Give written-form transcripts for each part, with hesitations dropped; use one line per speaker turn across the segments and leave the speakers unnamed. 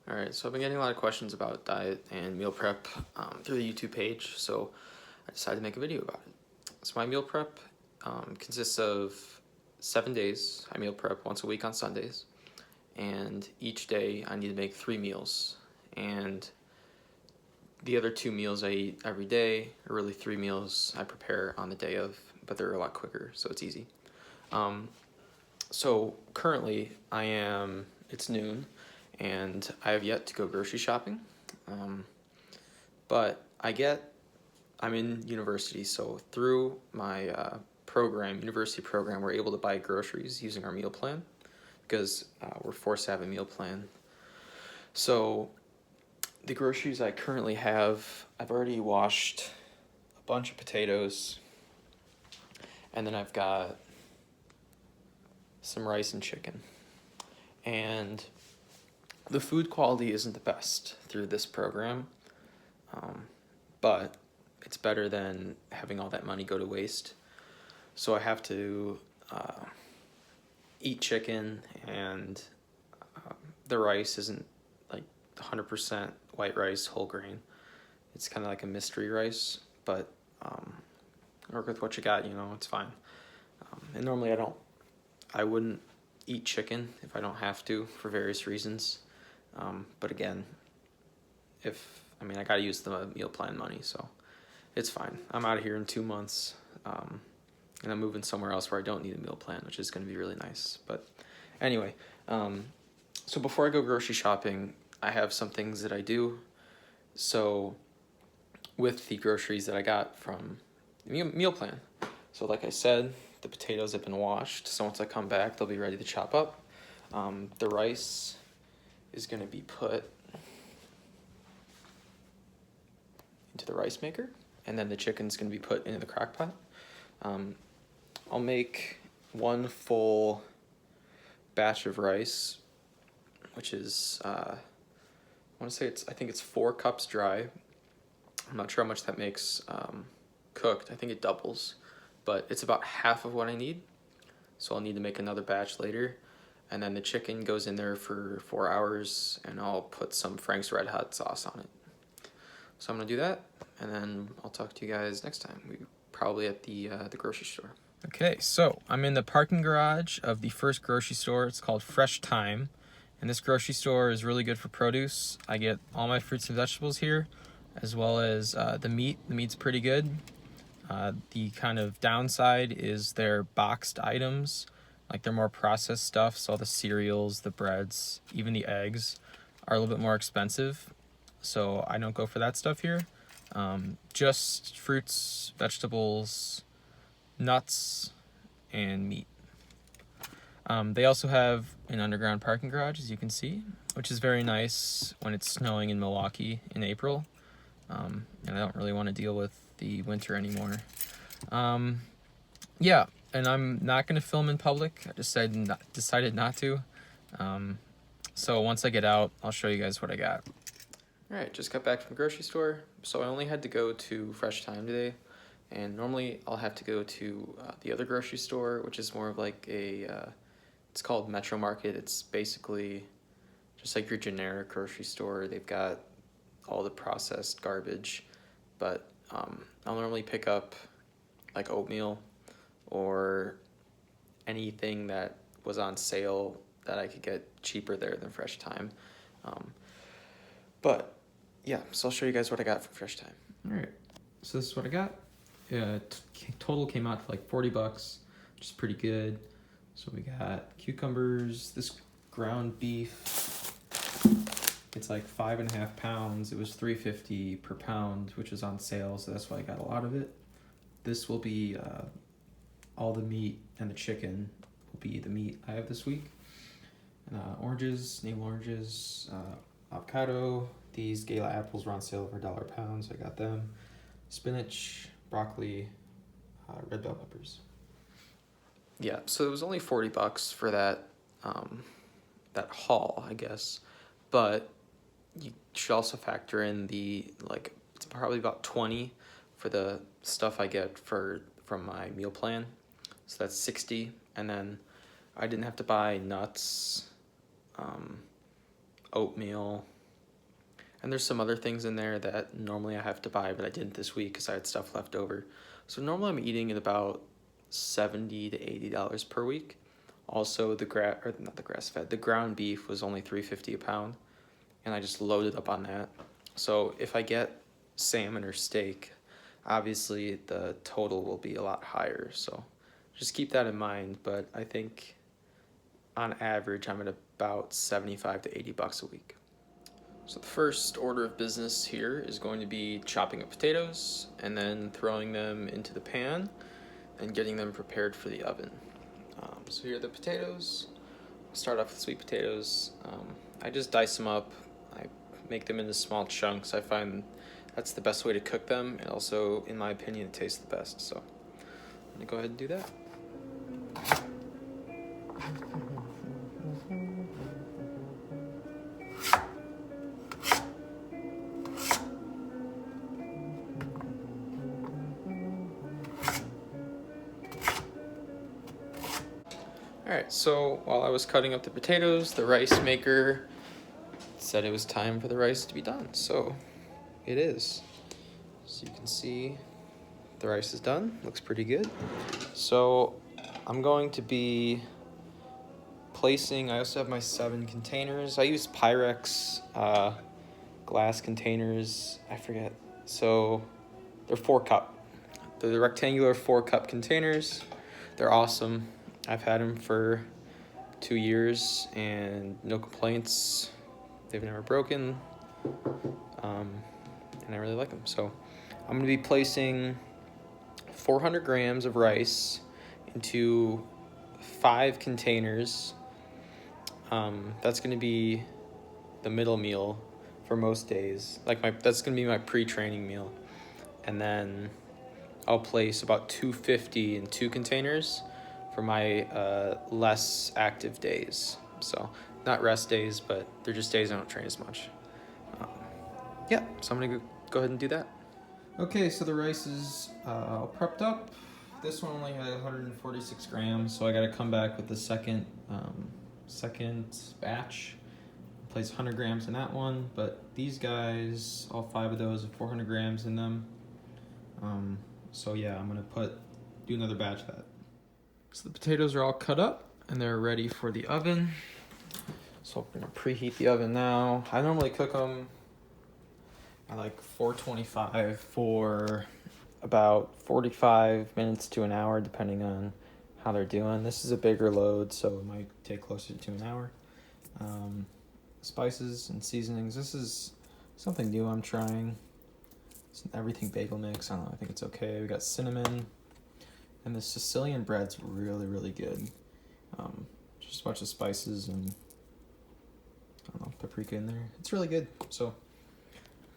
Alright, so I've been getting a lot of questions about diet and meal prep through the YouTube page, so I decided to make a video about it. So my meal prep consists of 7 days. I meal prep once a week on Sundays, and each day I need to make 3 meals. And the other 2 meals I eat every day, or really 3 meals I prepare on the day of, but they're a lot quicker, so it's easy. So currently it's noon, and I have yet to go grocery shopping, but I'm in university, so through my university program, we're able to buy groceries using our meal plan, because we're forced to have a meal plan. So the groceries I currently have, I've already washed a bunch of potatoes, and then I've got some rice and chicken. And the food quality isn't the best through this program, but it's better than having all that money go to waste. So I have to eat chicken, and the rice isn't like 100% white rice, whole grain. It's kind of like a mystery rice, but work with what you got, it's fine. And normally I wouldn't eat chicken if I don't have to for various reasons. But again, I gotta use the meal plan money, so it's fine. I'm out of here in 2 months, and I'm moving somewhere else where I don't need a meal plan, which is gonna be really nice. But anyway, so before I go grocery shopping, I have some things that I do. So with the groceries that I got from the meal plan. So like I said, the potatoes have been washed, so once I come back, they'll be ready to chop up. The rice is going to be put into the rice maker, and then the chicken's going to be put into the crock pot. I'll make 1 full batch of rice, which is, I think it's 4 cups dry. I'm not sure how much that makes cooked. I think it doubles, but it's about half of what I need. So I'll need to make another batch later. And then the chicken goes in there for 4 hours, and I'll put some Frank's Red Hot sauce on it. So I'm gonna do that, and then I'll talk to you guys next time. We probably at the grocery store. Okay, so I'm in the parking garage of the first grocery store. It's called Fresh Time, and this grocery store is really good for produce. I get all my fruits and vegetables here, as well as the meat. The meat's pretty good. The kind of downside is their boxed items. Like, they're more processed stuff, so all the cereals, the breads, even the eggs are a little bit more expensive. So I don't go for that stuff here. Just fruits, vegetables, nuts, and meat. They also have an underground parking garage, as you can see, which is very nice when it's snowing in Milwaukee in April. And I don't really want to deal with the winter anymore. Yeah, and I'm not going to film in public. I decided not to. So once I get out, I'll show you guys what I got. Alright, just got back from the grocery store. So I only had to go to Fresh Time today. And normally I'll have to go to the other grocery store, which is more of like it's called Metro Market. It's basically just like your generic grocery store. They've got all the processed garbage, but I'll normally pick up like oatmeal or anything that was on sale that I could get cheaper there than Fresh Time. But yeah, so I'll show you guys what I got from Fresh Time. All right, so this is what I got. Total came out to like $40, which is pretty good. So we got cucumbers, this ground beef. It's like 5.5 pounds. It was $3.50 per pound, which is on sale, so that's why I got a lot of it. This will be all the meat, and the chicken will be the meat I have this week. Oranges, navel oranges, avocado. These Gala apples were on sale for $1 a pound, so I got them. Spinach, broccoli, red bell peppers. Yeah, so it was only $40 for that haul, I guess. But you should also factor in it's probably about 20 for the stuff I get from my meal plan. So that's 60, and then I didn't have to buy nuts, oatmeal, And there's some other things in there that normally I have to buy, but I didn't this week because I had stuff left over. So normally I'm eating at about $70 to $80 per week. Also, the ground beef was only $3.50 a pound, and I just loaded up on that. So if I get salmon or steak, obviously the total will be a lot higher. So just keep that in mind. But I think on average I'm at about 75 to 80 bucks a week. So the first order of business here is going to be chopping up potatoes and then throwing them into the pan and getting them prepared for the oven. So here are the potatoes. I'll start off with sweet potatoes. I just dice them up. I make them into small chunks. I find that's the best way to cook them, and also, in my opinion, it tastes the best. So I'm gonna go ahead and do that. Alright, so while I was cutting up the potatoes, the rice maker said it was time for the rice to be done. So it is. So you can see the rice is done. Looks pretty good. So I'm going to be placing, I also have my 7 containers. I use Pyrex glass containers. I forget. So they're 4-cup. They're the rectangular 4-cup containers. They're awesome. I've had them for 2 years and no complaints. They've never broken, and I really like them. So I'm gonna be placing 400 grams of rice into 5 containers. That's gonna be the middle meal for most days. That's gonna be my pre-training meal. And then I'll place about 250 in 2 containers for my less active days. So not rest days, but they're just days I don't train as much. Yeah, so I'm gonna go ahead and do that. Okay, so the rice is all prepped up. This one only had 146 grams, so I gotta come back with the second batch. Place 100 grams in that one, but these guys, all 5 of those have 400 grams in them. So yeah, I'm gonna do another batch of that. So the potatoes are all cut up and they're ready for the oven. So I'm gonna preheat the oven now. I normally cook them at like 425 for about 45 minutes to an hour, depending on how they're doing. This is a bigger load, so it might take closer to an hour. Spices and seasonings. This is something new I'm trying. It's an everything bagel mix. I don't know, I think it's okay. We got cinnamon. And the Sicilian bread's really, really good. Just a bunch of spices and, I don't know, paprika in there. It's really good. So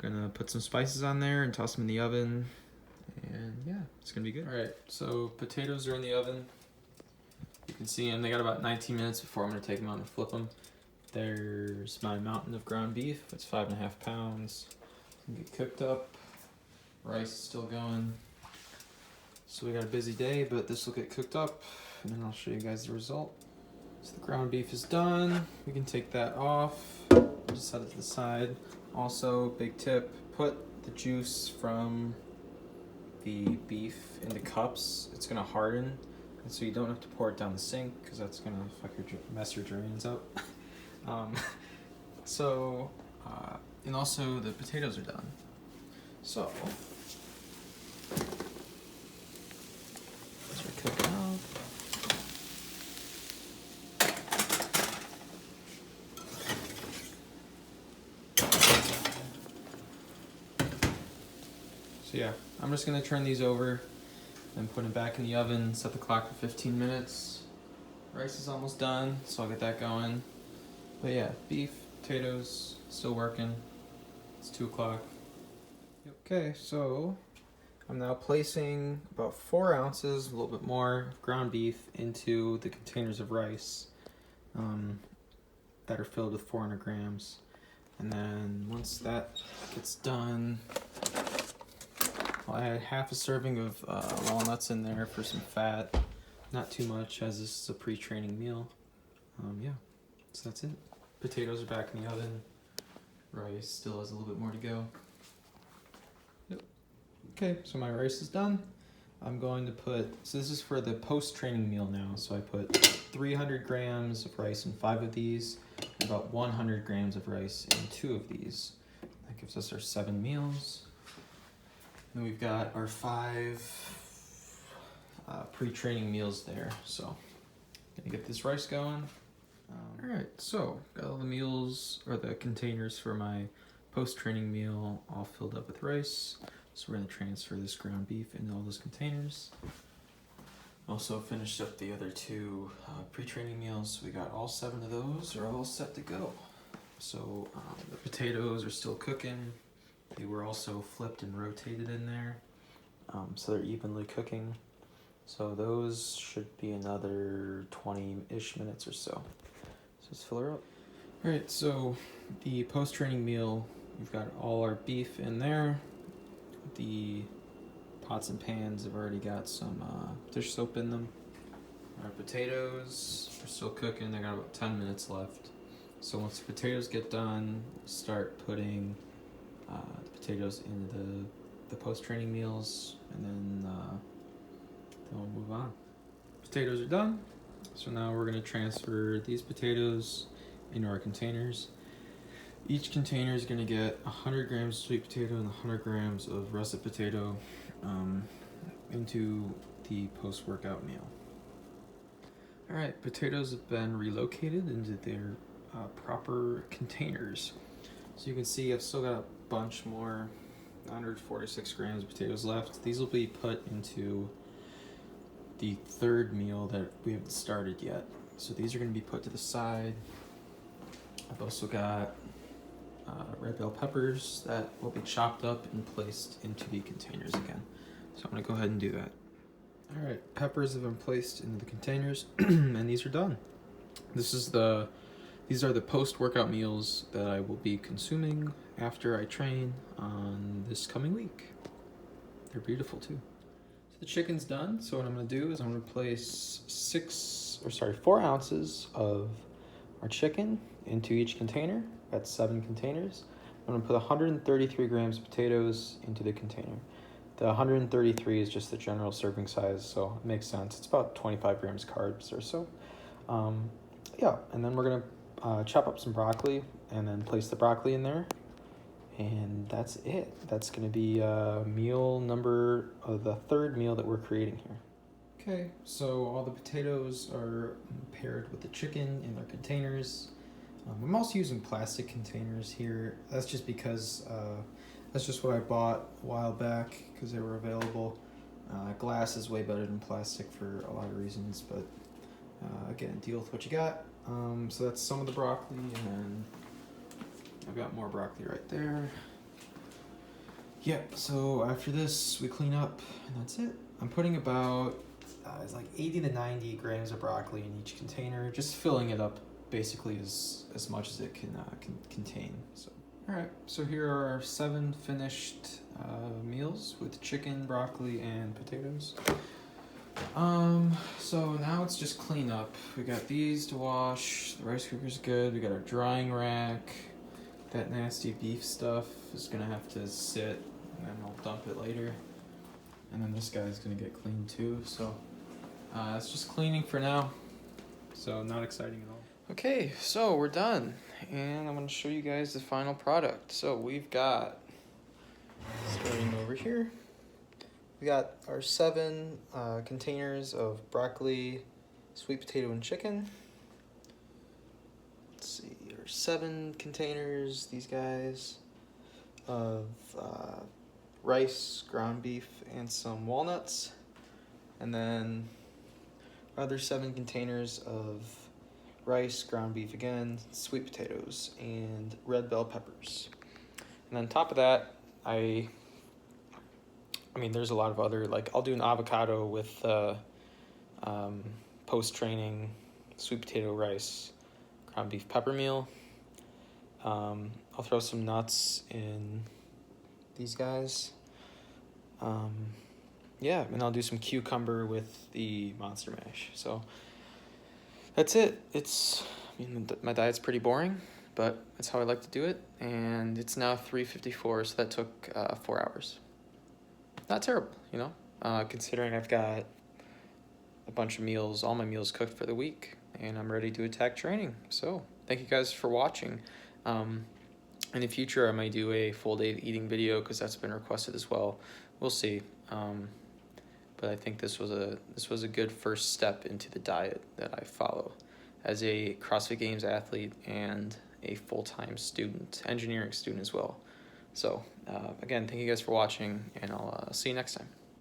I'm gonna put some spices on there and toss them in the oven. And yeah, it's gonna be good. All right, so potatoes are in the oven. You can see them. They got about 19 minutes before I'm gonna take them out and flip them. There's my mountain of ground beef. It's 5.5 pounds. It's gonna get cooked up. Rice is still going. So we got a busy day, but this will get cooked up, and then I'll show you guys the result. So the ground beef is done. We can take that off. Just set it to the side. Also, big tip, put the juice from the beef into cups. It's gonna harden, and so you don't have to pour it down the sink, because that's gonna mess your drains up. And also the potatoes are done. So cook it up. So yeah, I'm just gonna turn these over and put them back in the oven, set the clock for 15 minutes. Rice is almost done, so I'll get that going. But yeah, beef, potatoes, still working. It's 2 o'clock. Okay, so I'm now placing about 4 ounces, a little bit more, ground beef into the containers of rice that are filled with 400 grams. And then once that gets done, I'll add half a serving of walnuts in there for some fat. Not too much, as this is a pre-training meal. Yeah, so that's it. Potatoes are back in the oven. Rice still has a little bit more to go. Yep. Okay, so my rice is done. I'm going to put, so this is for the post-training meal now, so I put 300 grams of rice in 5 of these, and about 100 grams of rice in 2 of these. That gives us our 7 meals. And we've got our 5 pre-training meals there, so gonna get this rice going. All right, so got all the meals, or the containers for my post-training meal all filled up with rice. So we're gonna transfer this ground beef into all those containers. Also finished up the other 2 pre-training meals. We got all 7 of those are all set to go. So the potatoes are still cooking. They were also flipped and rotated in there. So they're evenly cooking. So those should be another 20-ish minutes or so. So let's fill her up. All right, so the post-training meal, we've got all our beef in there. The pots and pans have already got some dish soap in them. Our potatoes are still cooking. They got about 10 minutes left. So once the potatoes get done, start putting the potatoes into the post-training meals, and then we'll move on. Potatoes are done. So now we're gonna transfer these potatoes into our containers. Each container is gonna get 100 grams of sweet potato and 100 grams of russet potato into the post-workout meal. All right, potatoes have been relocated into their proper containers. So you can see I've still got a bunch more, 146 grams of potatoes left. These will be put into the 3rd meal that we haven't started yet. So these are gonna be put to the side. I've also got red bell peppers that will be chopped up and placed into the containers again. So I'm gonna go ahead and do that. All right, peppers have been placed into the containers and these are done. These are the post-workout meals that I will be consuming after I train on this coming week. They're beautiful too. So the chicken's done. So what I'm gonna do is I'm gonna place 4 ounces of our chicken into each container. That's 7 containers. I'm gonna put 133 grams of potatoes into the container. The 133 is just the general serving size, so it makes sense. It's about 25 grams carbs or so. Yeah, and then we're gonna chop up some broccoli and then place the broccoli in there. And that's it. That's gonna be meal number, the 3rd meal that we're creating here. Okay, so all the potatoes are paired with the chicken in their containers. I'm also using plastic containers here. That's just because that's just what I bought a while back because they were available. Glass is way better than plastic for a lot of reasons, but again, deal with what you got. So that's some of the broccoli, and then I've got more broccoli right there. Yep, so after this, we clean up, and that's it. I'm putting about, it's like 80 to 90 grams of broccoli in each container, just filling it up basically as much as it can contain. So, all right, so here are our 7 finished meals with chicken, broccoli, and potatoes. So now it's just clean up. We got these to wash, the rice cooker's good, we got our drying rack. That nasty beef stuff is gonna have to sit, and then I'll dump it later. And then this guy's gonna get cleaned too, so it's just cleaning for now. So not exciting at all. Okay, so we're done, and I'm gonna show you guys the final product. So we've got, starting over here, we got our 7 containers of broccoli, sweet potato, and chicken. Let's see, our 7 containers, these guys, of rice, ground beef, and some walnuts. And then other 7 containers of rice, ground beef again, sweet potatoes, and red bell peppers. And then on top of that, I mean, there's a lot of other, like, I'll do an avocado with post-training sweet potato, rice, ground beef pepper meal. I'll throw some nuts in these guys. Yeah, and I'll do some cucumber with the monster mash. So that's it. I mean, my diet's pretty boring, but that's how I like to do it. And it's now 3:54, so that took 4 hours. Not terrible, you know, considering I've got a bunch of meals, all my meals cooked for the week, and I'm ready to attack training. So thank you guys for watching. In the future, I might do a full day of eating video because that's been requested as well. We'll see. But I think this was a good first step into the diet that I follow as a CrossFit Games athlete and a full-time student, engineering student as well. So again, thank you guys for watching, and I'll see you next time.